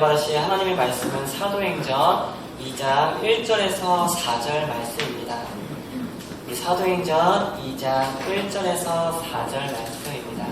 받으실 하나님의 말씀은 사도행전 2장 1절에서 4절 말씀입니다. 우리 사도행전 2장 1절에서 4절 말씀입니다.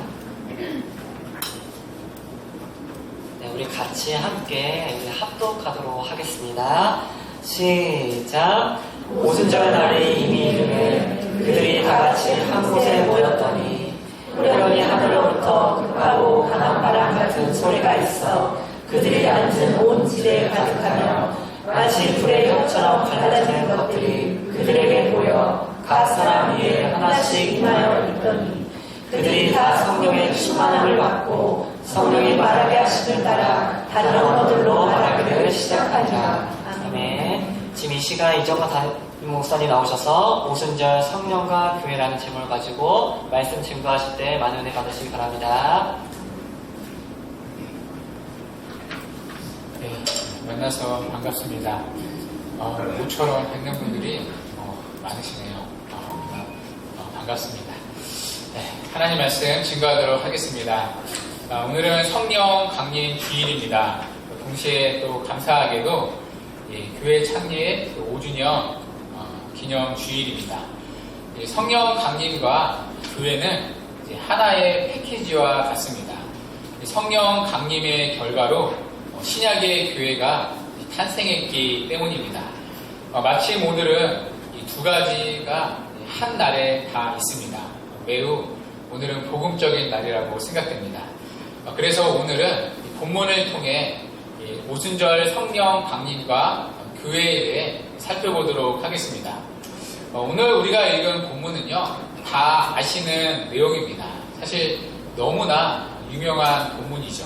네, 우리 같이 함께 합독하도록 하겠습니다. 시작. 오순절 날이 이미 이르매 그들이 다같이 한 곳에 모였더니 우연히 하늘로부터 급하고 강한 바람 같은 소리가 있어 그들이 앉은 온 지대에 가득하며 마치 불의 혀처럼 갈라지는 것들이 그들에게 보여 각 사람 위에 하나씩 임하여 있더니 그들이 다 성령의 충만함을 받고 성령이 말하게 하심을 따라 다른 언어들로 말하기를 시작하니라. 아멘. 지금 이 시간 이정과 담임 목사님 나오셔서 오순절 성령과 교회라는 제목을 가지고 말씀 증거하실 때 많은 은혜 받으시기 바랍니다. 네, 만나서 반갑습니다. 모처럼 뵙는 분들이 많으시네요. 반갑습니다. 네, 하나님 말씀 증거하도록 하겠습니다. 오늘은 성령 강림 주일입니다. 동시에 또 감사하게도 교회 창립 5주년 기념 주일입니다. 성령 강림과 교회는 하나의 패키지와 같습니다. 성령 강림의 결과로 신약의 교회가 탄생했기 때문입니다. 마침 오늘은 이 두 가지가 한 날에 다 있습니다. 매우 오늘은 복음적인 날이라고 생각됩니다. 그래서 오늘은 본문을 통해 오순절 성령 강림과 교회에 대해 살펴보도록 하겠습니다. 오늘 우리가 읽은 본문은요, 다 아시는 내용입니다. 사실 너무나 유명한 본문이죠.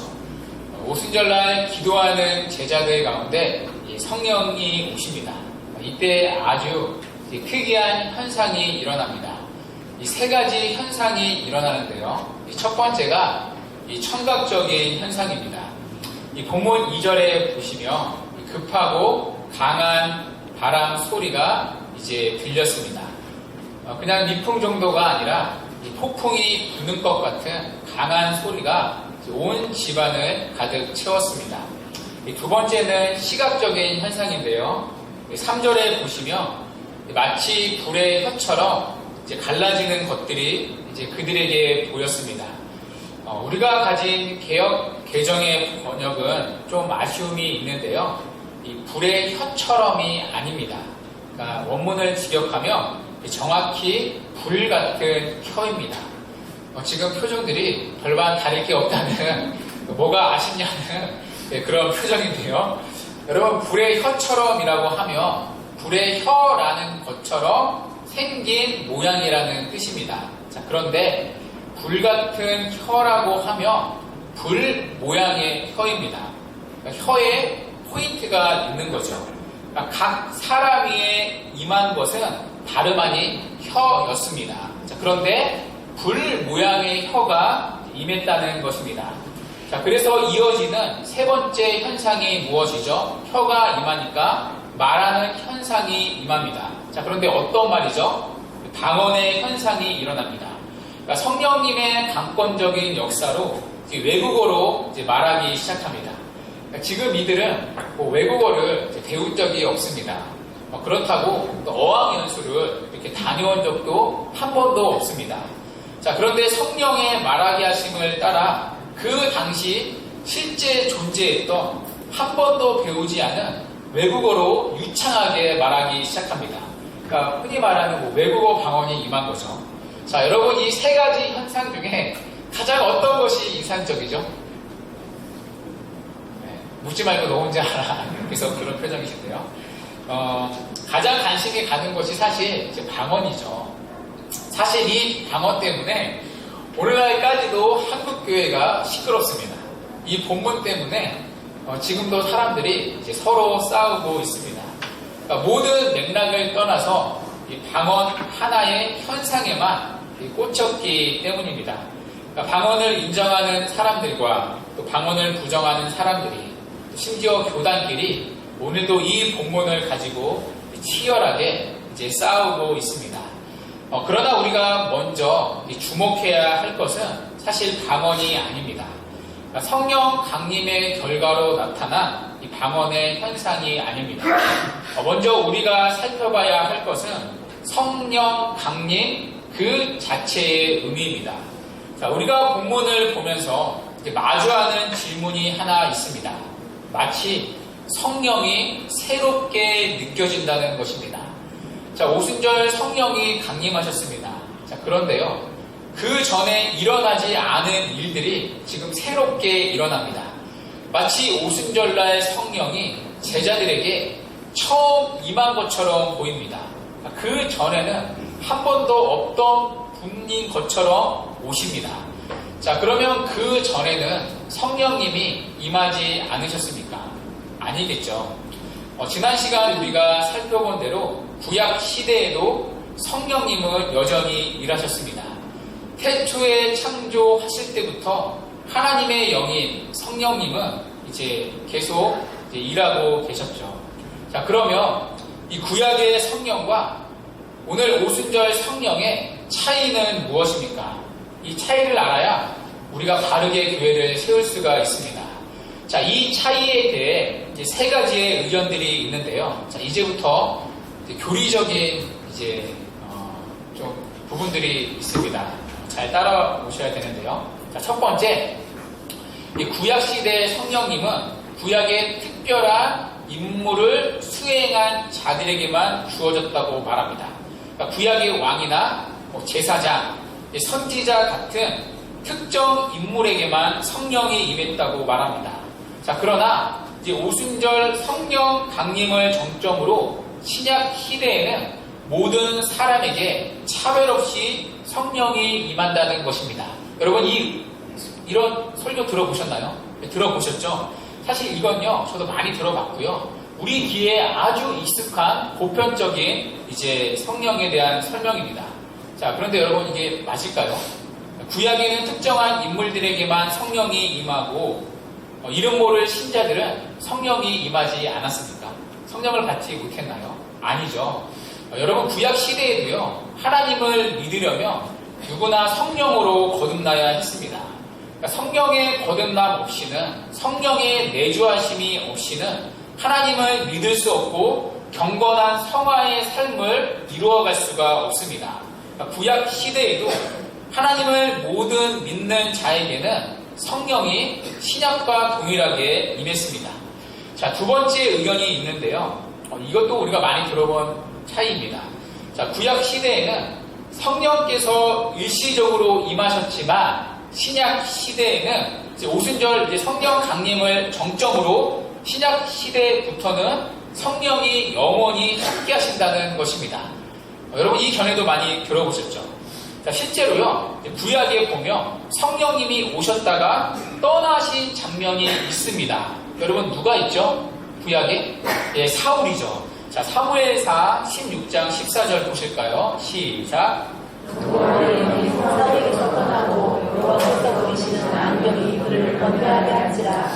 오순절날 기도하는 제자들 가운데 성령이 오십니다. 이때 아주 특이한 현상이 일어납니다. 이 세 가지 현상이 일어나는데요. 첫 번째가 이 청각적인 현상입니다. 이 본문 2절에 보시면 급하고 강한 바람 소리가 이제 들렸습니다. 그냥 미풍 정도가 아니라 이 폭풍이 부는 것 같은 강한 소리가 온 집안을 가득 채웠습니다. 두 번째는 시각적인 현상인데요. 3절에 보시면 마치 불의 혀처럼 이제 갈라지는 것들이 이제 그들에게 보였습니다. 우리가 가진 개정의 번역은 좀 아쉬움이 있는데요. 이 불의 혀처럼이 아닙니다. 그러니까 원문을 직역하면 정확히 불 같은 혀입니다. 지금 표정들이 별반 다를 게 없다는 뭐가 아쉽냐는 그런 표정인데요. 여러분, 불의 혀처럼이라고 하면 불의 혀라는 것처럼 생긴 모양이라는 뜻입니다. 자, 그런데 불 같은 혀라고 하면 불 모양의 혀입니다. 그러니까 혀에 포인트가 있는 거죠. 그러니까 각 사람 위에 임한 것은 다름 아닌 혀였습니다. 자, 그런데 불 모양의 혀가 임했다는 것입니다. 자, 그래서 이어지는 세 번째 현상이 무엇이죠? 혀가 임하니까 말하는 현상이 임합니다. 자, 그런데 어떤 말이죠? 방언의 현상이 일어납니다. 그러니까 성령님의 강권적인 역사로 외국어로 이제 말하기 시작합니다. 그러니까 지금 이들은 외국어를 배운 적이 없습니다. 그렇다고 어학연수를 이렇게 다녀온 적도 한 번도 없습니다. 자, 그런데 성령의 말하게 하심을 따라 그 당시 실제 존재했던 한 번도 배우지 않은 외국어로 유창하게 말하기 시작합니다. 그러니까 흔히 말하는 외국어 방언이 임한 거죠. 자, 여러분, 이 세 가지 현상 중에 가장 어떤 것이 인상적이죠? 네, 묻지 말고 너 혼자 알아. 그래서 그런 표정이신데요. 가장 관심이 가는 것이 사실 이제 방언이죠. 사실 이 방언 때문에 오늘날까지도 한국교회가 시끄럽습니다. 이 본문 때문에 지금도 사람들이 이제 서로 싸우고 있습니다. 그러니까 모든 맥락을 떠나서 이 방언 하나의 현상에만 꽂혔기 때문입니다. 그러니까 방언을 인정하는 사람들과 또 방언을 부정하는 사람들이, 심지어 교단끼리 오늘도 이 본문을 가지고 치열하게 이제 싸우고 있습니다. 그러나 우리가 먼저 주목해야 할 것은 사실 방언이 아닙니다. 성령 강림의 결과로 나타난 이 방언의 현상이 아닙니다. 먼저 우리가 살펴봐야 할 것은 성령 강림 그 자체의 의미입니다. 자, 우리가 본문을 보면서 마주하는 질문이 하나 있습니다. 마치 성령이 새롭게 느껴진다는 것입니다. 자, 오순절 성령이 강림하셨습니다. 자, 그런데요, 그 전에 일어나지 않은 일들이 지금 새롭게 일어납니다. 마치 오순절날 성령이 제자들에게 처음 임한 것처럼 보입니다. 그 전에는 한 번도 없던 분인 것처럼 오십니다. 자, 그러면 그 전에는 성령님이 임하지 않으셨습니까? 아니겠죠. 지난 시간 우리가 살펴본 대로 구약 시대에도 성령님은 여전히 일하셨습니다. 태초에 창조하실 때부터 하나님의 영인 성령님은 이제 계속 일하고 계셨죠. 자, 그러면 이 구약의 성령과 오늘 오순절 성령의 차이는 무엇입니까? 이 차이를 알아야 우리가 바르게 교회를 세울 수가 있습니다. 자, 이 차이에 대해 이제 세 가지의 의견들이 있는데요. 자, 이제부터 이제 교리적인 좀 부분들이 있습니다. 잘 따라오셔야 되는데요. 자, 첫 번째, 이 구약 시대의 성령님은 구약의 특별한 임무를 수행한 자들에게만 주어졌다고 말합니다. 그러니까 구약의 왕이나 제사장, 선지자 같은 특정 인물에게만 성령이 임했다고 말합니다. 자, 그러나 이제 오순절 성령 강림을 정점으로 신약 시대에는 모든 사람에게 차별 없이 성령이 임한다는 것입니다. 여러분, 이런 설교 들어보셨나요? 네, 들어보셨죠? 사실 이건요, 저도 많이 들어봤고요. 우리 귀에 아주 익숙한 보편적인 이제 성령에 대한 설명입니다. 자, 그런데 여러분, 이게 맞을까요? 구약에는 특정한 인물들에게만 성령이 임하고 이름 모를 신자들은 성령이 임하지 않았습니까? 성령을 받지 못했나요? 아니죠. 여러분, 구약 시대에도요, 하나님을 믿으려면 누구나 성령으로 거듭나야 했습니다. 그러니까 성령의 거듭남 없이는, 성령의 내주하심이 없이는 하나님을 믿을 수 없고 경건한 성화의 삶을 이루어갈 수가 없습니다. 그러니까 구약 시대에도 하나님을 모든 믿는 자에게는 성령이 신약과 동일하게 임했습니다. 자, 두 번째 의견이 있는데요. 이것도 우리가 많이 들어본 차이입니다. 자, 구약 시대에는 성령께서 일시적으로 임하셨지만 신약 시대에는 이제 오순절 이제 성령 강림을 정점으로 신약 시대부터는 성령이 영원히 함께 하신다는 것입니다. 여러분, 이 견해도 많이 들어보셨죠? 자, 실제로요, 구약에 보면 성령님이 오셨다가 떠나신 장면이 있습니다. 여러분, 누가 있죠? 구약에? 예, 사울이죠. 자, 사무엘사 16장 14절 보실까요? 시작.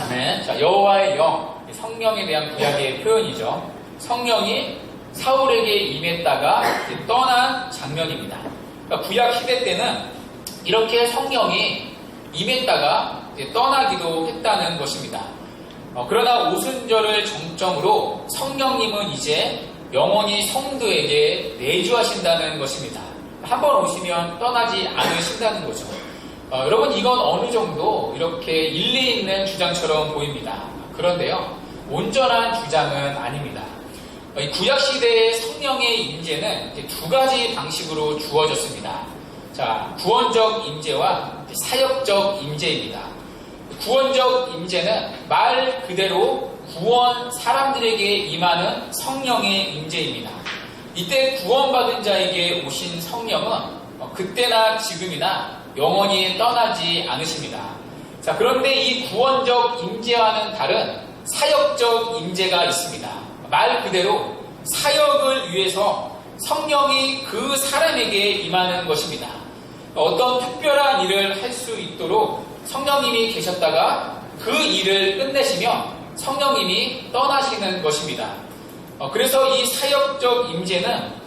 아멘. 자, 여호와의 영, 성령에 대한 구약의 표현이죠. 성령이 사울에게 임했다가 떠난 장면입니다. 그러니까 구약 시대 때는 이렇게 성령이 임했다가 떠나기도 했다는 것입니다. 그러나 오순절을 정점으로 성령님은 이제 영원히 성도에게 내주하신다는 것입니다. 한번 오시면 떠나지 않으신다는 거죠. 여러분, 이건 어느 정도 이렇게 일리 있는 주장처럼 보입니다. 그런데요, 온전한 주장은 아닙니다. 구약시대의 성령의 임재는 두 가지 방식으로 주어졌습니다. 자, 구원적 임재와 사역적 임재입니다. 구원적 임재는 말 그대로 구원 사람들에게 임하는 성령의 임재입니다. 이때 구원받은 자에게 오신 성령은 그때나 지금이나 영원히 떠나지 않으십니다. 자, 그런데 이 구원적 임재와는 다른 사역적 임재가 있습니다. 말 그대로 사역을 위해서 성령이 그 사람에게 임하는 것입니다. 어떤 특별한 일을 할 수 있도록 성령님이 계셨다가 그 일을 끝내시면 성령님이 떠나시는 것입니다. 그래서 이 사역적 임재는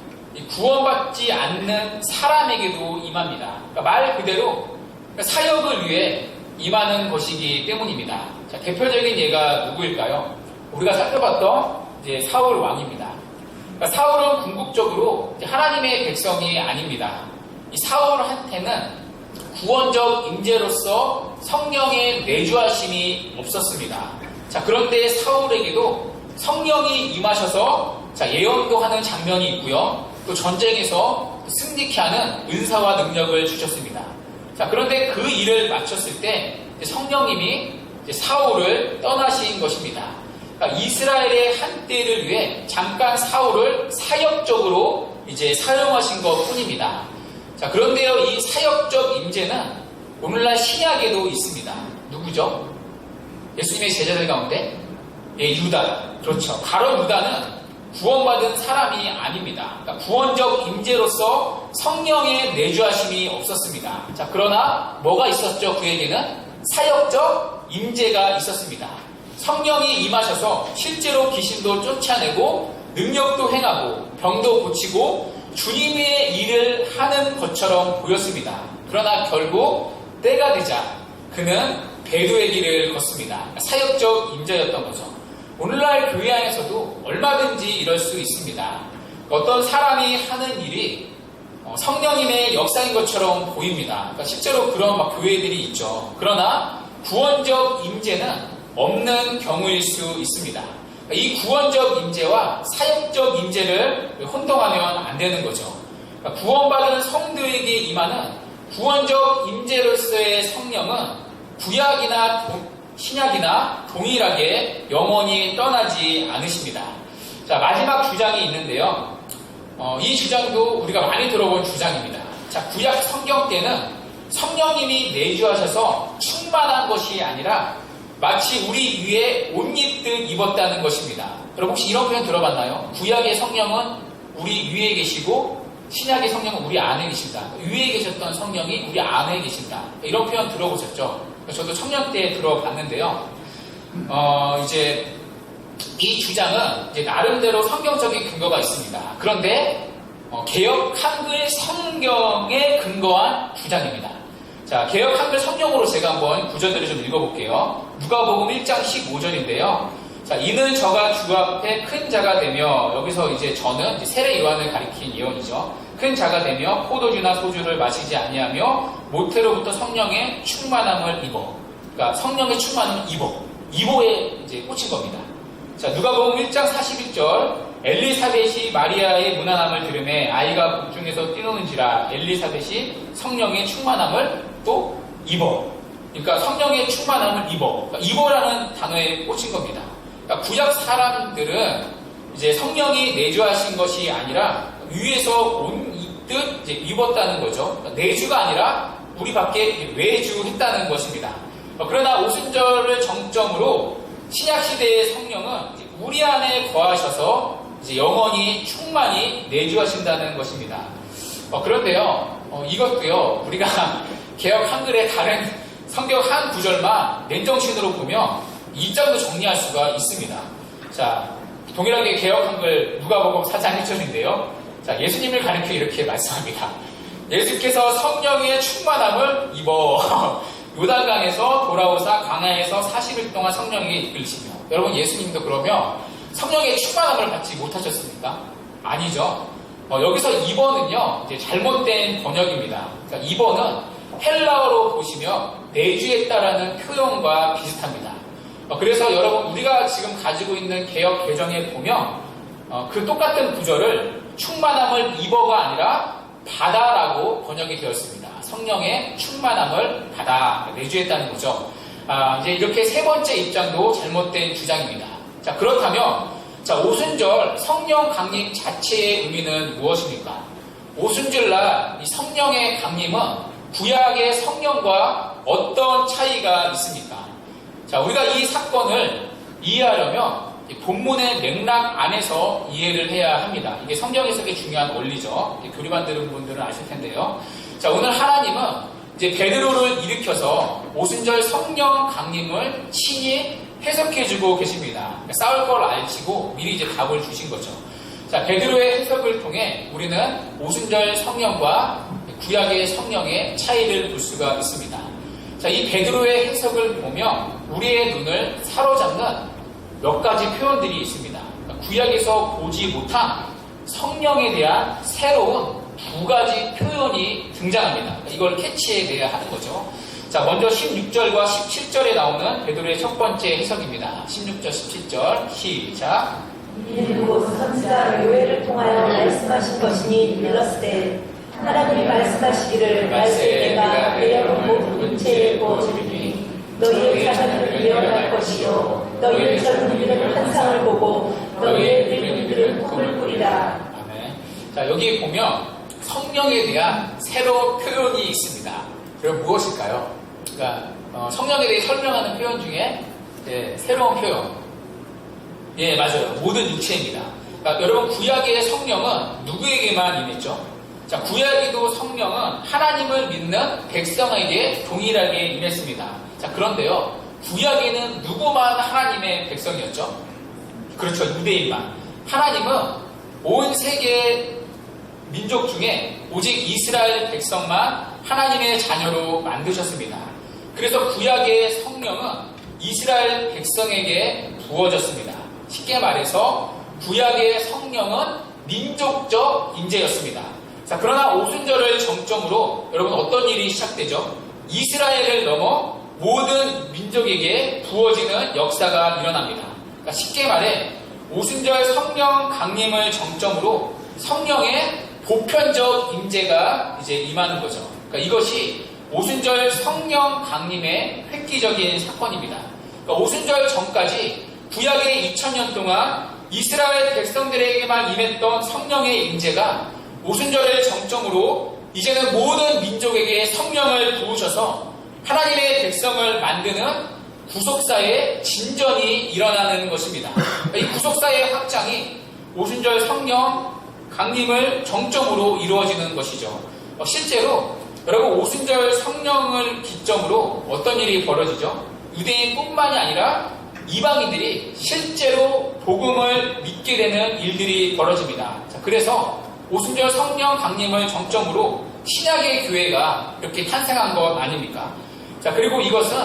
구원받지 않는 사람에게도 임합니다. 그러니까 말 그대로 사역을 위해 임하는 것이기 때문입니다. 자, 대표적인 예가 누구일까요? 우리가 살펴봤던 이제 사울 왕입니다. 그러니까 사울은 궁극적으로 하나님의 백성이 아닙니다. 이 사울한테는 구원적 임재로서 성령의 내주하심이 없었습니다. 자, 그런데 사울에게도 성령이 임하셔서 예언도 하는 장면이 있고요. 또 전쟁에서 승리케 하는 은사와 능력을 주셨습니다. 자, 그런데 그 일을 마쳤을 때 성령님이 사울을 떠나신 것입니다. 그러니까 이스라엘의 한때를 위해 잠깐 사울을 사역적으로 이제 사용하신 것 뿐입니다. 자, 그런데요, 이 사역적 임재는 오늘날 신약에도 있습니다. 누구죠? 예수님의 제자들 가운데? 예, 유다. 그렇죠. 바로 유다는 구원받은 사람이 아닙니다. 그러니까 구원적 임재로서 성령의 내주하심이 없었습니다. 자, 그러나 뭐가 있었죠? 그에게는 사역적 임재가 있었습니다. 성령이 임하셔서 실제로 귀신도 쫓아내고 능력도 행하고 병도 고치고 주님의 일을 하는 것처럼 보였습니다. 그러나 결국 때가 되자 그는 배도의 길을 걷습니다. 사역적 임재였던 거죠. 오늘날 교회 안에서도 얼마든지 이럴 수 있습니다. 어떤 사람이 하는 일이 성령님의 역사인 것처럼 보입니다. 그러니까 실제로 그런 교회들이 있죠. 그러나 구원적 임재는 없는 경우일 수 있습니다. 이 구원적 임재와 사역적 임재를 혼동하면 안 되는 거죠. 그러니까 구원받은 성도에게 임하는 구원적 임재로서의 성령은 구약이나 신약이나 동일하게 영원히 떠나지 않으십니다. 자, 마지막 주장이 있는데요. 이 주장도 우리가 많이 들어본 주장입니다. 자, 구약 성경 때는 성령님이 내주하셔서 충만한 것이 아니라 마치 우리 위에 옷 입듯 입었다는 것입니다. 여러분 혹시 이런 표현 들어봤나요? 구약의 성령은 우리 위에 계시고 신약의 성령은 우리 안에 계신다. 위에 계셨던 성령이 우리 안에 계신다. 이런 표현 들어보셨죠? 저도 청년 때 들어봤는데요. 이제 이 주장은 이제 나름대로 성경적인 근거가 있습니다. 그런데 개역 한글 성경에 근거한 주장입니다. 자, 개역 한글 성경으로 제가 한번 구절들을 좀 읽어볼게요. 누가복음 1장 15절인데요. 자, 이는 저가 주 앞에 큰 자가 되며, 여기서 이제 저는 이제 세례 요한을 가리킨 예언이죠. 큰 자가 되며 포도주나 소주를 마시지 아니하며 모태로부터 성령의 충만함을 입어. 그러니까 성령의 충만함을 입어에 이제 꽂힌 겁니다. 자, 누가복음 1장 41절. 엘리사벳이 마리아의 무난함을 들으매 아이가 복중에서 뛰노는지라 엘리사벳이 성령의 충만함을 또 입어. 그러니까 성령의 충만함을 입어. 그러니까 입어라는 단어에 꽂힌 겁니다. 그러니까 구약 사람들은 이제 성령이 내주하신 것이 아니라 위에서 옷 입듯 이제 입었다는 거죠. 그러니까 내주가 아니라 우리 밖에 외주했다는 것입니다. 그러나 오순절을 정점으로 신약 시대의 성령은 우리 안에 거하셔서 이제 영원히 충만히 내주하신다는 것입니다. 그런데요, 이것도요, 우리가 개역 한글의 다른 성경 한 구절만 맨정신으로 보면 이장도 정리할 수가 있습니다. 자, 동일하게 개역 한글 누가복음 4장 1절인데요. 자, 예수님을 가리켜 이렇게 말씀합니다. 예수께서 성령의 충만함을 입어 요단강에서 돌아오사 광야에서 40일 동안 성령에게 이끌리시며. 여러분, 예수님도 그러면 성령의 충만함을 받지 못하셨습니까? 아니죠. 여기서 2번은요, 이제 잘못된 번역입니다. 그러니까 2번은 헬라어로 보시면 내주했다라는 표현과 비슷합니다. 그래서 여러분, 우리가 지금 가지고 있는 개역 개정에 보면 그 똑같은 구절을 충만함을 입어가 아니라 받아라고 번역이 되었습니다. 성령의 충만함을 받아 내주했다는 거죠. 이제 이렇게 세 번째 입장도 잘못된 주장입니다. 자, 그렇다면 자, 오순절 성령 강림 자체의 의미는 무엇입니까? 오순절날 이 성령의 강림은 구약의 성령과 어떤 차이가 있습니까? 자, 우리가 이 사건을 이해하려면 본문의 맥락 안에서 이해를 해야 합니다. 이게 성경 해석의 중요한 원리죠. 교리반 들은 분들은 아실 텐데요. 자, 오늘 하나님은 이제 베드로를 일으켜서 오순절 성령 강림을 친히 해석해주고 계십니다. 싸울 걸 알시고 미리 이제 답을 주신 거죠. 자, 베드로의 해석을 통해 우리는 오순절 성령과 구약의 성령의 차이를 볼 수가 있습니다. 자, 이 베드로의 해석을 보면 우리의 눈을 사로잡는 몇 가지 표현들이 있습니다. 그러니까 구약에서 보지 못한 성령에 대한 새로운 두 가지 표현이 등장합니다. 이걸 캐치해내야 하는 거죠. 자, 먼저 16절과 17절에 나오는 베드로의 첫 번째 해석입니다. 16절, 17절 시작. 이는 곧 선지자 요엘을 통하여 말씀하신 것이니 이르렀으되 하나님이 말씀하시기를 말세에 내가 내 영을 모든 인체에 부어주리니 너희의 자녀들은 예언할 것이요 너희의 젊은이들은 환상을 보고 너희의 늙은이들은 꿈을 꾸리라. 아멘. 자, 여기 보면 성령에 대한 새로운 표현이 있습니다. 그럼 무엇일까요? 그러니까 성령에 대해 설명하는 표현 중에 새로운 표현. 예, 맞아요. 모든 육체입니다. 그러니까 여러분, 구약의 성령은 누구에게만 임했죠? 자, 구약에도 성령은 하나님을 믿는 백성에게 동일하게 임했습니다. 자, 그런데요, 구약에는 누구만 하나님의 백성이었죠? 그렇죠, 유대인만. 하나님은 온 세계 민족 중에 오직 이스라엘 백성만 하나님의 자녀로 만드셨습니다. 그래서 구약의 성령은 이스라엘 백성에게 부어졌습니다. 쉽게 말해서 구약의 성령은 민족적 임재였습니다. 자, 그러나 오순절을 정점으로 여러분 어떤 일이 시작되죠? 이스라엘을 넘어 모든 민족에게 부어지는 역사가 일어납니다. 그러니까 쉽게 말해 오순절 성령 강림을 정점으로 성령의 보편적 임재가 이제 임하는 거죠. 그러니까 이것이 오순절 성령 강림의 획기적인 사건입니다. 그러니까 오순절 전까지 구약의 2000년 동안 이스라엘 백성들에게만 임했던 성령의 임재가 오순절을 정점으로 이제는 모든 민족에게 성령을 부으셔서 하나님의 백성을 만드는 구속사의 진전이 일어나는 것입니다. 그러니까 이 구속사의 확장이 오순절 성령 강림을 정점으로 이루어지는 것이죠. 실제로 여러분 오순절 성령을 기점으로 어떤 일이 벌어지죠? 유대인뿐만이 아니라 이방인들이 실제로 복음을 믿게 되는 일들이 벌어집니다. 자, 그래서 오순절 성령 강림을 정점으로 신약의 교회가 이렇게 탄생한 것 아닙니까? 자, 그리고 이것은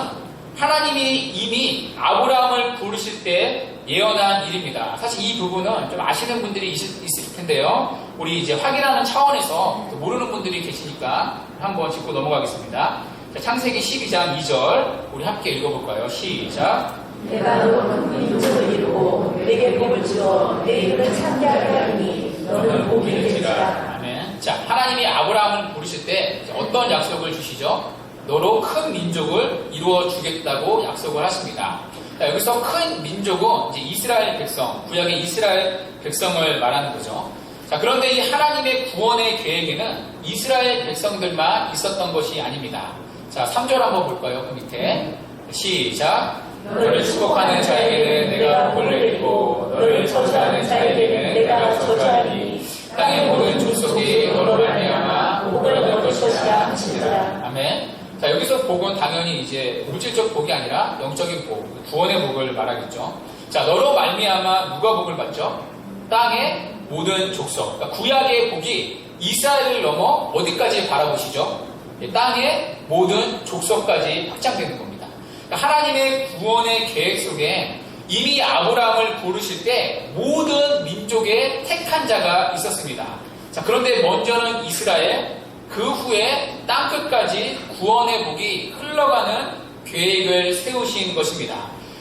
하나님이 이미 아브라함을 부르실 때 예언한 일입니다. 사실 이 부분은 좀 아시는 분들이 있을 텐데요. 우리 이제 확인하는 차원에서 모르는 분들이 계시니까 한번 짚고 넘어가겠습니다. 자, 창세기 12장 2절 우리 함께 읽어볼까요? 시작. 내가 너는 민족을 이루고 내게 복을 주어 내 이름을 창대하게 하리니 너는 복이 되리라. 아멘. 자, 하나님이 아브라함을 부르실 때 어떤 약속을 주시죠? 너로 큰 민족을 이루어 주겠다고 약속을 하십니다. 자, 여기서 큰 민족은 이제 이스라엘 백성, 구약의 이스라엘 백성을 말하는 거죠. 자, 그런데 이 하나님의 구원의 계획에는 이스라엘 백성들만 있었던 것이 아닙니다. 자, 3절 한번 볼까요? 그 밑에. 시작. 너를 축복하는 자에게는 내가 복을 내리고 너를 저주하는 자에게는 내가 저주하리니 땅의 모든 족속이 너로 말미암아 복을 얻을 것이라 하시니라. 아멘. 자, 여기서 복은 당연히 이제 물질적 복이 아니라 영적인 복, 구원의 복을 말하겠죠. 자, 너로 말미암아 누가 복을 받죠? 땅의 모든 족속. 그러니까 구약의 복이 이스라엘을 넘어 어디까지 바라보시죠? 땅의 모든 족속까지 확장되는 겁니다. 그러니까 하나님의 구원의 계획 속에 이미 아브라함을 부르실 때 모든 민족의 택한 자가 있었습니다. 자, 그런데 먼저는 이스라엘, 그 후에 땅끝까지 구원의 복이 흘러가는 계획을 세우신 것입니다.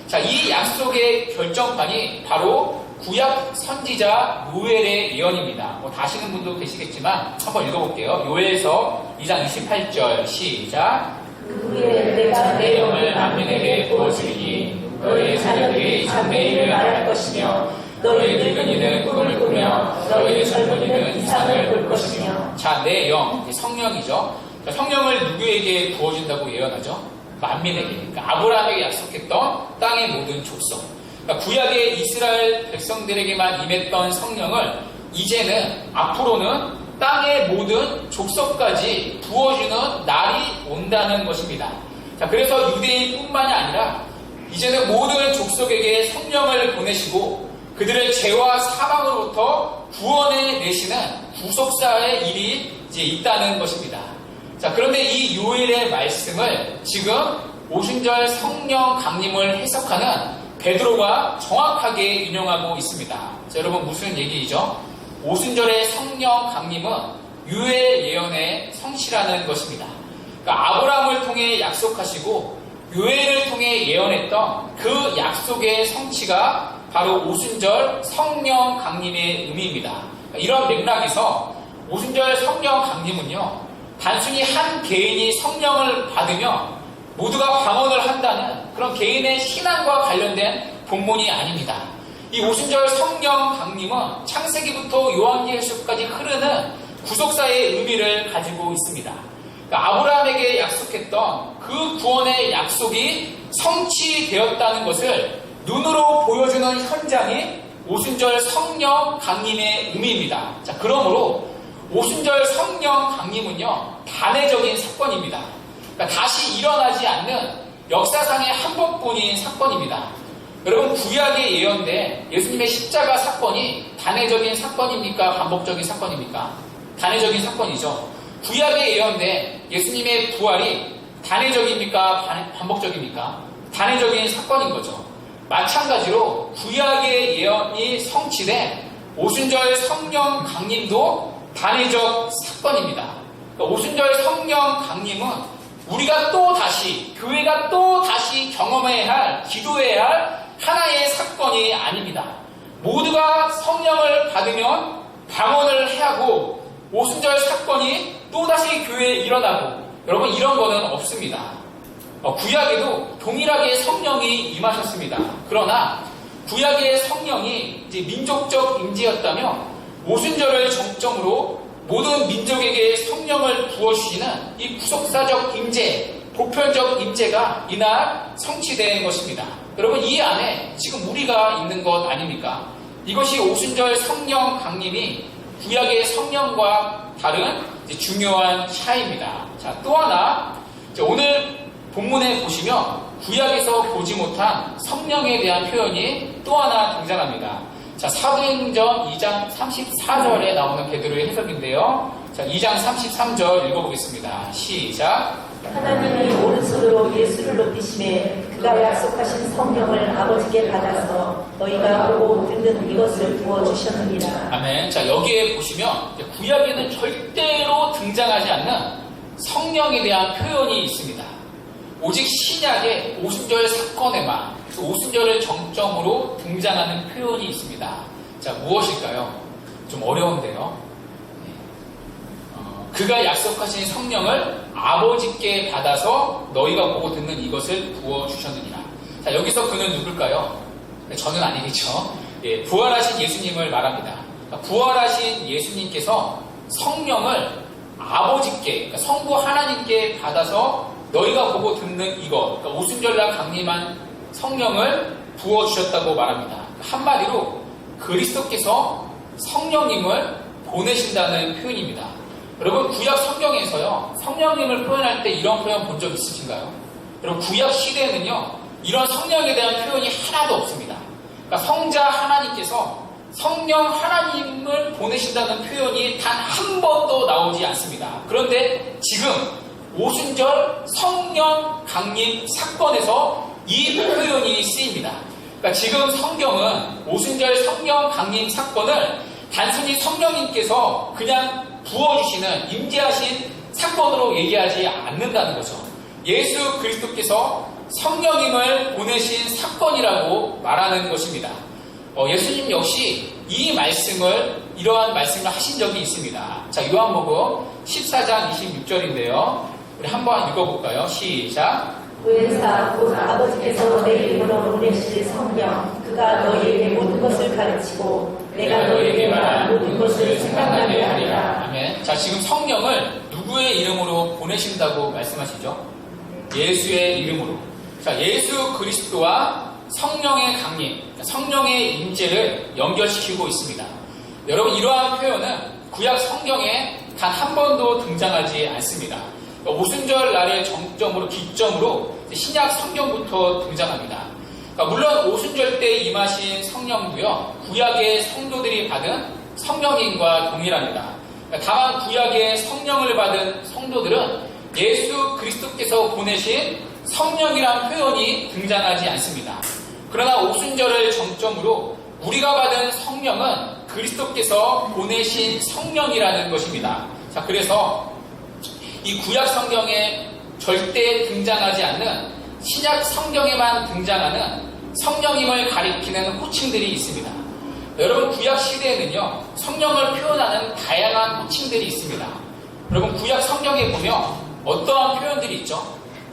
자, 이 약속의 결정판이 바로 구약 선지자 요엘의 예언입니다. 다 아시는 분도 계시겠지만 한번 읽어볼게요. 요엘서 2장 28절 시작. 그 후에 내가 내 영을 만민에게 부어주리니 너희의 자녀들이 장래일을 말할 것이며 너희 늙은이는 꿈을 꾸며 너희의 젊은이는 이상을 볼 것이며. 자, 내 영, 성령이죠. 자, 성령을 누구에게 부어준다고 예언하죠? 만민에게. 그러니까 아브라함에게 약속했던 땅의 모든 족속. 그러니까 구약의 이스라엘 백성들에게만 임했던 성령을 이제는 앞으로는 땅의 모든 족속까지 부어주는 날이 온다는 것입니다. 자, 그래서 유대인뿐만이 아니라 이제는 모든 족속에게 성령을 보내시고 그들의 죄와 사망으로부터 구원해 내시는 구속사의 일이 이제 있다는 것입니다. 자, 그런데 이 요엘의 말씀을 지금 오순절 성령 강림을 해석하는 베드로가 정확하게 인용하고 있습니다. 자, 여러분 무슨 얘기이죠? 오순절의 성령 강림은 요엘 예언의 성취라는 것입니다. 그러니까 아브라함을 통해 약속하시고 요엘을 통해 예언했던 그 약속의 성취가 바로 오순절 성령 강림의 의미입니다. 그러니까 이런 맥락에서 오순절 성령 강림은요, 단순히 한 개인이 성령을 받으며 모두가 방언을 한다는 그런 개인의 신앙과 관련된 본문이 아닙니다. 이 오순절 성령 강림은 창세기부터 요한계시록까지 흐르는 구속사의 의미를 가지고 있습니다. 그러니까 아브라함에게 약속했던 그 구원의 약속이 성취되었다는 것을 눈으로 보여주는 현장이 오순절 성령 강림의 의미입니다. 자, 그러므로 오순절 성령 강림은요, 단회적인 사건입니다. 그러니까 다시 일어나지 않는 역사상의 한 번뿐인 사건입니다. 여러분, 구약에 예언된 예수님의 십자가 사건이 단회적인 사건입니까? 반복적인 사건입니까? 단회적인 사건이죠. 구약에 예언된 예수님의 부활이 단회적입니까? 반복적입니까? 단회적인 사건인 거죠. 마찬가지로 구약의 예언이 성취된 오순절 성령 강림도 단회적 사건입니다. 그러니까 오순절 성령 강림은 우리가 또 다시, 교회가 또 다시 경험해야 할, 기도해야 할 하나의 사건이 아닙니다. 모두가 성령을 받으면 방언을 해야 하고 오순절 사건이 또다시 교회에 일어나고, 여러분 이런 거는 없습니다. 구약에도 동일하게 성령이 임하셨습니다. 그러나 구약의 성령이 이제 민족적 임재였다면 오순절을 정점으로 모든 민족에게 성령을 부어주시는 이 구속사적 임재, 보편적 임재가 이날 성취된 것입니다. 여러분, 이 안에 지금 우리가 있는 것 아닙니까? 이것이 오순절 성령 강림이 구약의 성령과 다른 중요한 차이입니다. 자, 또 하나, 오늘 본문에 보시면 구약에서 보지 못한 성령에 대한 표현이 또 하나 등장합니다. 자, 사도행전 2장 34절에 나오는 베드로의 해석인데요. 자, 2장 33절 읽어보겠습니다. 시작. 하나님이 오른손으로 예수를 높이심에 그가 약속하신 성령을 아버지께 받아서 너희가 보고 듣는 이것을 부어주셨느니라. 아멘. 자, 여기에 보시면 구약에는 절대로 등장하지 않는 성령에 대한 표현이 있습니다. 오직 신약의 오순절 사건에만 오순절을 정점으로 등장하는 표현이 있습니다. 자, 무엇일까요? 좀 어려운데요. 그가 약속하신 성령을 아버지께 받아서 너희가 보고 듣는 이것을 부어주셨느니라. 자, 여기서 그는 누굴까요? 저는 아니겠죠. 예, 부활하신 예수님을 말합니다. 부활하신 예수님께서 성령을 아버지께, 그러니까 성부 하나님께 받아서 너희가 보고 듣는 이것, 그러니까 오순절날 강림한 성령을 부어주셨다고 말합니다. 한마디로 그리스도께서 성령님을 보내신다는 표현입니다. 여러분, 구약 성경에서요, 성령님을 표현할 때 이런 표현 본 적 있으신가요? 여러분, 구약 시대에는요, 이런 성령에 대한 표현이 하나도 없습니다. 그러니까 성자 하나님께서 성령 하나님을 보내신다는 표현이 단 한 번도 나오지 않습니다. 그런데 지금 오순절 성령 강림 사건에서 이 표현이 쓰입니다. 그러니까 지금 성경은 오순절 성령 강림 사건을 단순히 성령님께서 그냥 부어주시는 임재하신 사건으로 얘기하지 않는다는 거죠. 예수 그리스도께서 성령님을 보내신 사건이라고 말하는 것입니다. 예수님 역시 이 말씀을, 이러한 말씀을 하신 적이 있습니다. 자, 요한복음 14장 26절인데요. 우리 한번 읽어볼까요? 시작. 보혜사 곧 아버지께서 내 이름으로 보내실 성령 그가 너희에게 모든 것을 가르치고 내가 너희에게 말한 모든 것을 생각나게 하리라. 아멘. 자, 지금 성령을 누구의 이름으로 보내신다고 말씀하시죠? 예수의 이름으로. 자, 예수 그리스도와 성령의 강림, 성령의 임재를 연결시키고 있습니다. 여러분, 이러한 표현은 구약 성경에 단 한 번도 등장하지 않습니다. 오순절 날의 정점으로, 기점으로 신약 성경부터 등장합니다. 물론 오순절 때 임하신 성령도요, 구약의 성도들이 받은 성령님과 동일합니다. 다만 구약의 성령을 받은 성도들은 예수 그리스도께서 보내신 성령이란 표현이 등장하지 않습니다. 그러나 오순절을 정점으로 우리가 받은 성령은 그리스도께서 보내신 성령이라는 것입니다. 자, 그래서 이 구약 성경에 절대 등장하지 않는 신약 성경에만 등장하는 성령임을 가리키는 호칭들이 있습니다. 여러분, 구약 시대에는요, 성령을 표현하는 다양한 호칭들이 있습니다. 여러분, 구약 성경에 보면 어떠한 표현들이 있죠?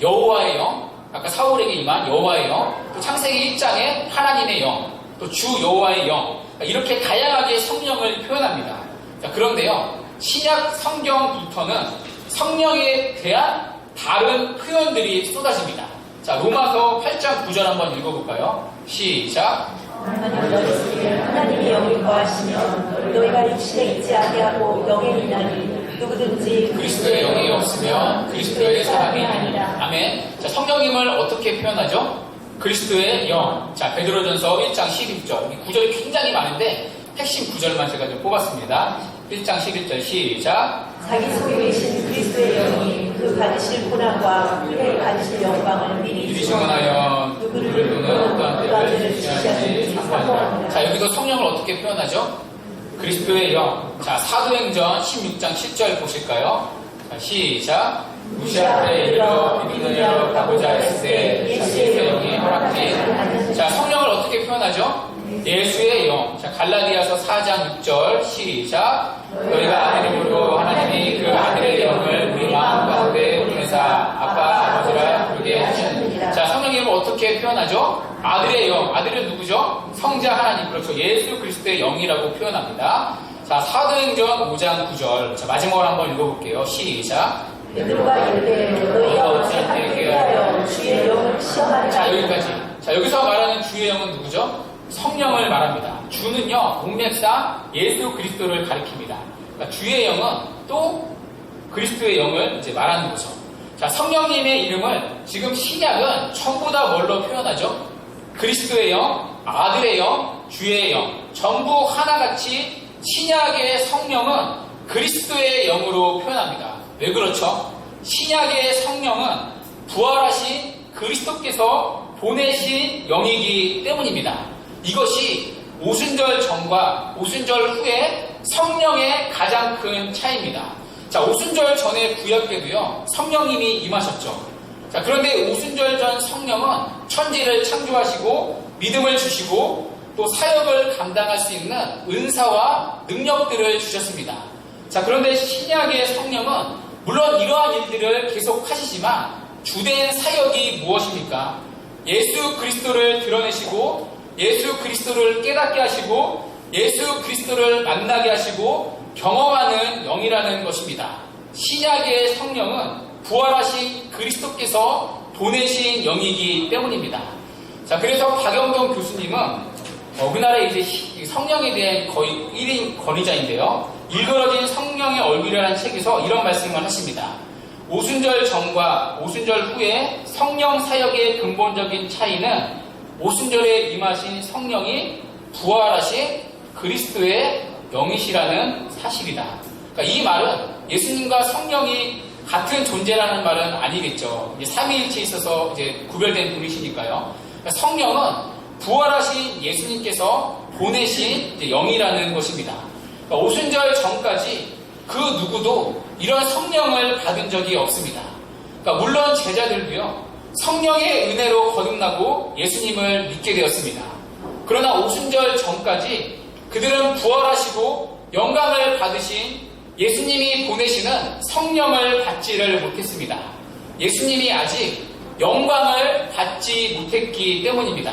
여호와의 영, 아까 사울에게 임한 여호와의 영, 또 창세기 1장에 하나님의 영, 또 주 여호와의 영, 이렇게 다양하게 성령을 표현합니다. 자, 그런데요, 신약 성경부터는 성령에 대한 다른 표현들이 쏟아집니다. 자, 로마서 8장 9절 한번 읽어볼까요? 시작. 하나님이 영이 거하시면 너희가 육신에 있지 아니하고 영에 있나니 누구든지 그리스도의 영이 없으면 그리스도의 사람이 아니라. 아멘. 자, 성령님을 어떻게 표현하죠? 그리스도의 영. 자, 베드로전서 1장 11절. 이 구절이 굉장히 많은데 핵심 구절만 제가 좀 뽑았습니다. 1장 11절 시작. 자기 속에 계신 그리스도의 영이 그 받으실 고난과 그의 받으실 영광을 미리 증언하여 누구를 또는 어떠한 때를 취하는지 참고합니다. 자, 여기도 성령을 어떻게 표현하죠? 그리스도의 영. 자, 사도행전 16장 10절 보실까요? 자, 시작. 무시아 앞에 이르러 믿으려 가보자 했을 때 예수의 영이 허락해. 자, 성령을 어떻게 표현하죠? 예수의 영. 자, 갈라디아서 4장 6절 시작. 너희가 이름으로 하나님이 그 아들의 영을 우리 마음 가운데 보내사 아빠 아버지라 부르게 하시는. 자, 성령님을 어떻게 표현하죠? 아들의 영. 아들은 누구죠? 성자 하나님. 그렇죠. 예수 그리스도의 영이라고 표현합니다. 자, 사도행전 5장 9절. 자, 마지막으로 한번 읽어볼게요. 시작. 베드로가 이르되 너희가 어찌하게 피하여 주의 영을 시험하려. 자, 여기까지. 자, 여기서 말하는 주의 영은 누구죠? 성령을 말합니다. 주는요, 문맥상 예수 그리스도를 가리킵니다. 그러니까 주의 영은 또 그리스도의 영을 이제 말하는 거죠. 자, 성령님의 이름을 지금 신약은 전부 다 뭘로 표현하죠? 그리스도의 영, 아들의 영, 주의 영. 전부 하나같이 신약의 성령은 그리스도의 영으로 표현합니다. 왜 그렇죠? 신약의 성령은 부활하신 그리스도께서 보내신 영이기 때문입니다. 이것이 오순절 전과 오순절 후에 성령의 가장 큰 차이입니다. 자, 오순절 전에 구약 때도요, 성령님이 임하셨죠. 자, 그런데 오순절 전 성령은 천지를 창조하시고 믿음을 주시고 또 사역을 감당할 수 있는 은사와 능력들을 주셨습니다. 자, 그런데 신약의 성령은 물론 이러한 일들을 계속 하시지만 주된 사역이 무엇입니까? 예수 그리스도를 드러내시고 예수 그리스도를 깨닫게 하시고 예수 그리스도를 만나게 하시고 경험하는 영이라는 것입니다. 신약의 성령은 부활하신 그리스도께서 보내신 영이기 때문입니다. 자, 그래서 박영동 교수님은 우리나라의 이제 성령에 대한 거의 1인 권위자인데요. 일그러진 성령의 얼굴이라는 책에서 이런 말씀을 하십니다. 오순절 전과 오순절 후에 성령 사역의 근본적인 차이는 오순절에 임하신 성령이 부활하신 그리스도의 영이시라는 사실이다. 그러니까 이 말은 예수님과 성령이 같은 존재라는 말은 아니겠죠. 이제 삼위일체에 있어서 이제 구별된 분이시니까요. 그러니까 성령은 부활하신 예수님께서 보내신 이제 영이라는 것입니다. 그러니까 오순절 전까지 그 누구도 이런 성령을 받은 적이 없습니다. 그러니까 물론 제자들도요, 성령의 은혜로 거듭나고 예수님을 믿게 되었습니다. 그러나 오순절 전까지 그들은 부활하시고 영광을 받으신 예수님이 보내시는 성령을 받지를 못했습니다. 예수님이 아직 영광을 받지 못했기 때문입니다.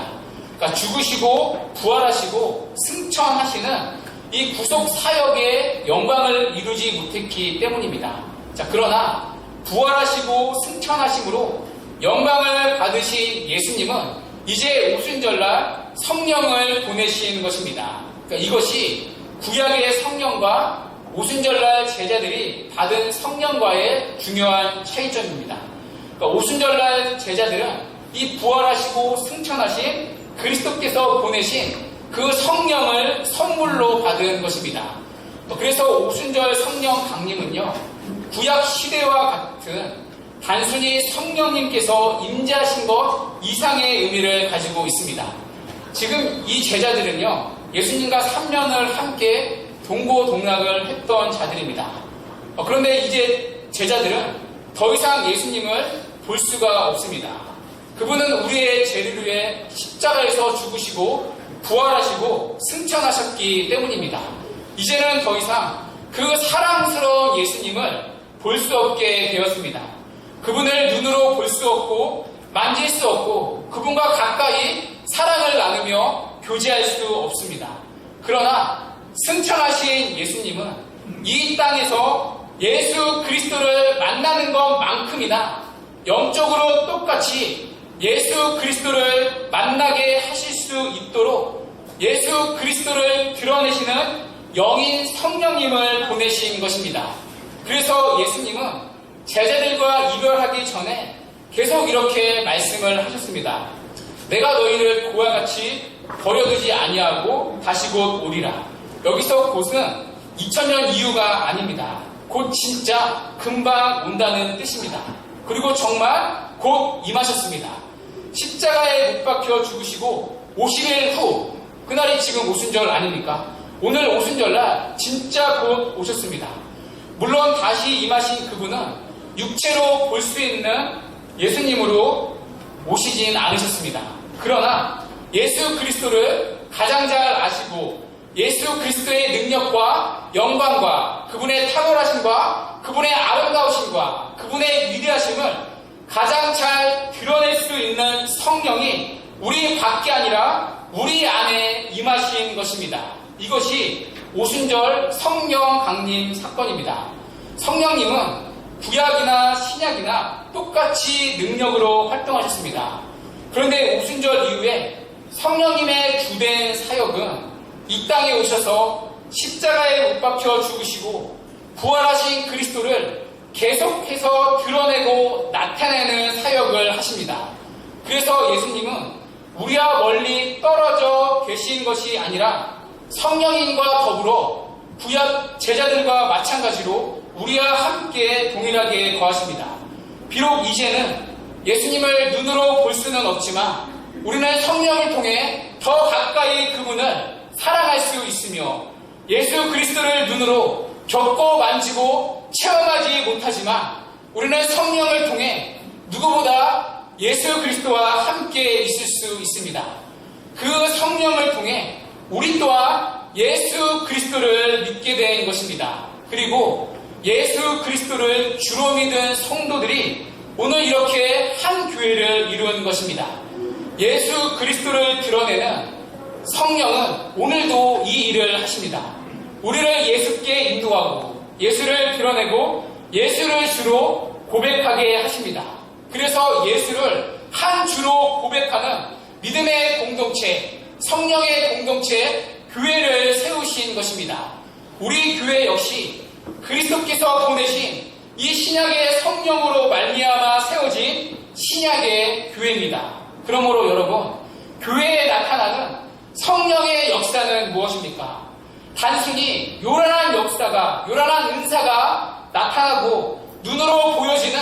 그러니까 죽으시고 부활하시고 승천하시는 이 구속 사역의 영광을 이루지 못했기 때문입니다. 자, 그러나 부활하시고 승천하심으로 영광을 받으신 예수님은 이제 오순절날 성령을 보내신 것입니다. 그러니까 이것이 구약의 성령과 오순절날 제자들이 받은 성령과의 중요한 차이점입니다. 그러니까 오순절날 제자들은 이 부활하시고 승천하신 그리스도께서 보내신 그 성령을 선물로 받은 것입니다. 그래서 오순절 성령 강림은요, 구약 시대와 같은 단순히 성령님께서 임재하신 것 이상의 의미를 가지고 있습니다. 지금 이 제자들은요, 예수님과 3년을 함께 동고동락을 했던 자들입니다. 그런데 이제 제자들은 더 이상 예수님을 볼 수가 없습니다. 그분은 우리의 죄를 위해 십자가에서 죽으시고 부활하시고 승천하셨기 때문입니다. 이제는 더 이상 그 사랑스러운 예수님을 볼 수 없게 되었습니다. 그분을 눈으로 볼 수 없고 만질 수 없고 그분과 가까이 사랑을 나누며 교제할 수 없습니다. 그러나 승천하신 예수님은 이 땅에서 예수 그리스도를 만나는 것만큼이나 영적으로 똑같이 예수 그리스도를 만나게 하실 수 있도록 예수 그리스도를 드러내시는 영인 성령님을 보내신 것입니다. 그래서 예수님은 제자들과 이별하기 전에 계속 이렇게 말씀을 하셨습니다. 내가 너희를 고와 같이 버려두지 아니하고 다시 곧 오리라. 여기서 곧은 2000년 이후가 아닙니다. 곧 진짜 금방 온다는 뜻입니다. 그리고 정말 곧 임하셨습니다. 십자가에 못 박혀 죽으시고 50일 후, 그날이 지금 오순절 아닙니까? 오늘 오순절날 진짜 곧 오셨습니다. 물론 다시 임하신 그분은 육체로 볼 수 있는 예수님으로 오시진 않으셨습니다. 그러나 예수 그리스도를 가장 잘 아시고 예수 그리스도의 능력과 영광과 그분의 탁월하심과 그분의 아름다우심과 그분의 위대하심을 가장 잘 드러낼 수 있는 성령이 우리 밖에 아니라 우리 안에 임하신 것입니다. 이것이 오순절 성령 강림 사건입니다. 성령님은 구약이나 신약이나 똑같이 능력으로 활동하셨습니다. 그런데 오순절 이후에 성령님의 주된 사역은 이 땅에 오셔서 십자가에 못 박혀 죽으시고 부활하신 그리스도를 계속해서 드러내고 나타내는 사역을 하십니다. 그래서 예수님은 우리와 멀리 떨어져 계신 것이 아니라 성령님과 더불어 구약 제자들과 마찬가지로 우리와 함께 동일하게 거하십니다. 비록 이제는 예수님을 눈으로 볼 수는 없지만 우리는 성령을 통해 더 가까이 그분을 사랑할 수 있으며 예수 그리스도를 눈으로 겪고 만지고 체험하지 못하지만 우리는 성령을 통해 누구보다 예수 그리스도와 함께 있을 수 있습니다. 그 성령을 통해 우리 또한 예수 그리스도를 믿게 된 것입니다. 그리고 예수 그리스도를 주로 믿은 성도들이 오늘 이렇게 한 교회를 이룬 것입니다. 예수 그리스도를 드러내는 성령은 오늘도 이 일을 하십니다. 우리를 예수께 인도하고 예수를 드러내고 예수를 주로 고백하게 하십니다. 그래서 예수를 한 주로 고백하는 믿음의 공동체, 성령의 공동체, 교회를 세우신 것입니다. 우리 교회 역시 그리스도께서 보내신 이 신약의 성령으로 말미암아 세워진 신약의 교회입니다. 그러므로 여러분, 교회에 나타나는 성령의 역사는 무엇입니까? 단순히 요란한 역사가, 요란한 은사가 나타나고 눈으로 보여지는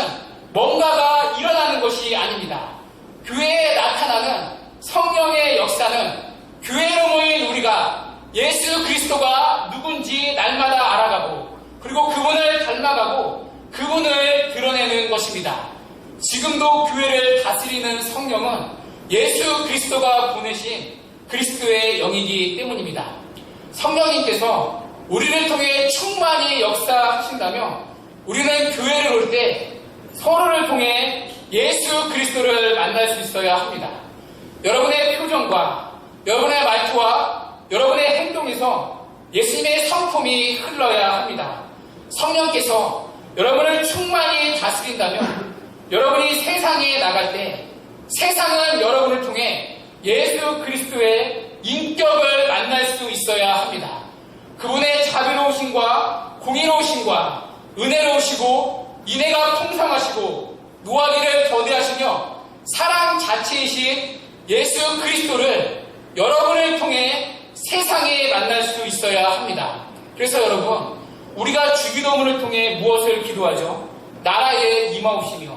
뭔가가 일어나는 것이 아닙니다. 교회에 나타나는 성령의 역사는 교회로 모인 우리가 예수 그리스도가 누군지 날마다 알아가고 그리고 그분을 닮아가고 그분을 드러내는 것입니다. 지금도 교회를 다스리는 성령은 예수 그리스도가 보내신 그리스도의 영이기 때문입니다. 성령님께서 우리를 통해 충만히 역사하신다면 우리는 교회를 올 때 서로를 통해 예수 그리스도를 만날 수 있어야 합니다. 여러분의 표정과 여러분의 말투와 여러분의 행동에서 예수님의 성품이 흘러야 합니다. 성령께서 여러분을 충만히 다스린다면 여러분이 세상에 나갈 때 세상은 여러분을 통해 예수 그리스도의 인격을 만날 수 있어야 합니다. 그분의 자비로우심과 공의로우심과 은혜로우시고 인애가 풍성하시고 노하기를 거대하시며 사랑 자체이신 예수 그리스도를 여러분을 통해 세상에 만날 수 있어야 합니다. 그래서 여러분, 우리가 주기도문을 통해 무엇을 기도하죠? 나라에 임하옵시며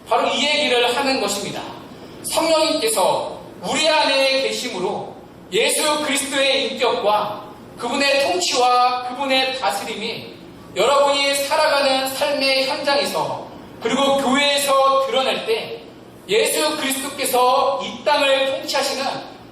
바로 이 얘기를 하는 것입니다. 성령님께서 우리 안에 계심으로 예수 그리스도의 인격과 그분의 통치와 그분의 다스림이 여러분이 살아가는 삶의 현장에서 그리고 교회에서 드러낼 때 예수 그리스도께서 이 땅을 통치하시는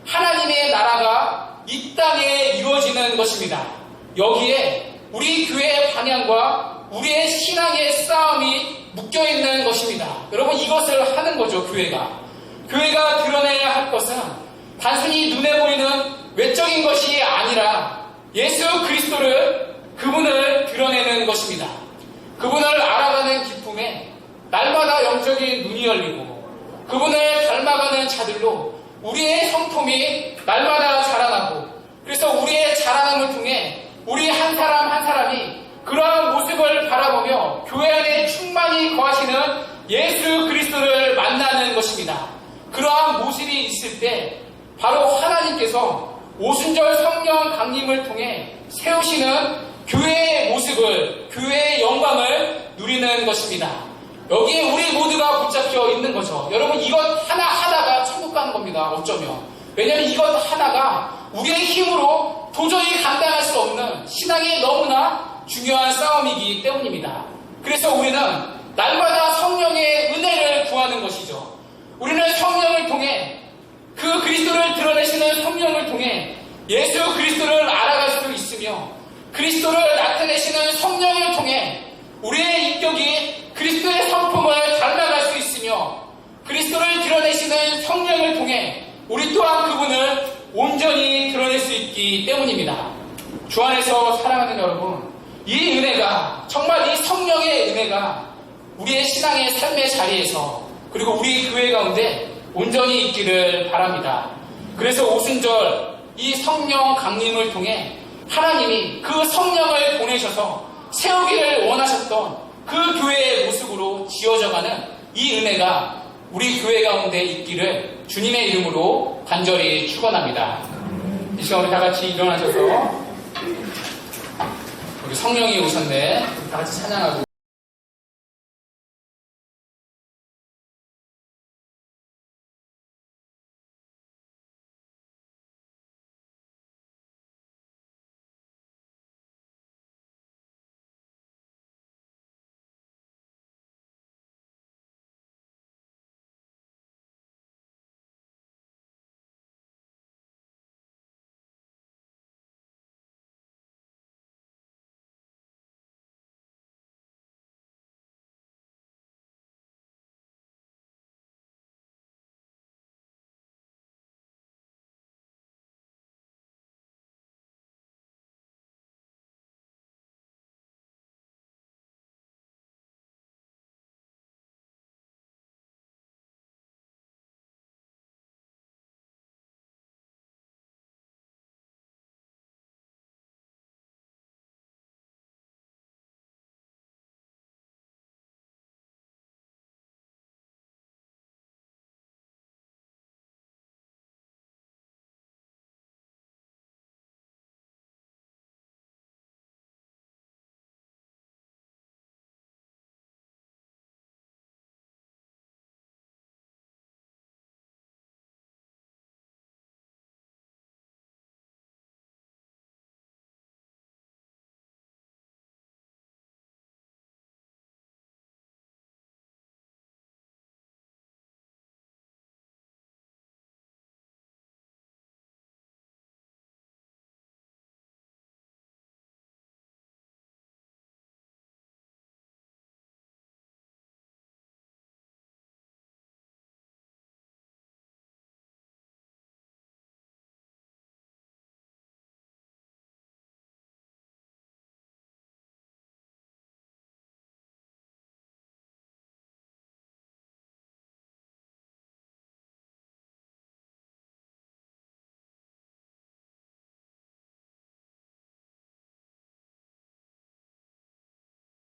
하나님의 나라가 이 땅에 이루어지는 것입니다. 여기에 우리 교회의 방향과 우리의 신앙의 싸움이 묶여있는 것입니다. 여러분, 이것을 하는 거죠. 교회가 드러내야 할 것은 단순히 눈에 보이는 외적인 것이 아니라 예수 그리스도를, 그분을 드러내는 것입니다. 그분을 알아가는 기쁨에 날마다 영적인 눈이 열리고 그분을 닮아가는 자들로 우리의 성품이 날마다 자라나고, 그래서 우리의 자라남을 통해 우리 한 사람 한 사람이 그러한 모습을 바라보며 교회 안에 충만히 거하시는 예수 그리스도를 만나는 것입니다. 그러한 모습이 있을 때 바로 하나님께서 오순절 성령 강림을 통해 세우시는 교회의 모습을, 교회의 영광을 누리는 것입니다. 여기에 우리 모두가 붙잡혀 있는 거죠. 여러분, 이것 하나 하나가 천국 가는 겁니다. 어쩌면. 왜냐하면 이것 하나가 우리의 힘으로 도저히 감당할 수 없는 신앙의 너무나 중요한 싸움이기 때문입니다. 그래서 우리는 날마다 성령의 은혜를 구하는 것이죠. 우리는 성령을 통해, 그 그리스도를 드러내시는 성령을 통해 예수 그리스도를 알아갈 수 있으며, 그리스도를 나타내시는 성령을 통해 우리의 인격이 그리스도의 성품을 닮아갈 수 있으며, 그리스도를 드러내시는 성령을 통해 우리 또한 그분을 온전히 드러낼 수 있기 때문입니다. 주 안에서 사랑하는 여러분, 이 은혜가, 정말 이 성령의 은혜가 우리의 신앙의 삶의 자리에서 그리고 우리 교회 가운데 온전히 있기를 바랍니다. 그래서 오순절 이 성령 강림을 통해 하나님이 그 성령을 보내셔서 세우기를 원하셨던 그 교회의 모습으로 지어져가는 이 은혜가 우리 교회 가운데 있기를 주님의 이름으로 간절히 축원합니다. 이 시간 우리 다 같이 일어나셔서, 우리 성령이 오셨네, 다 같이 찬양하고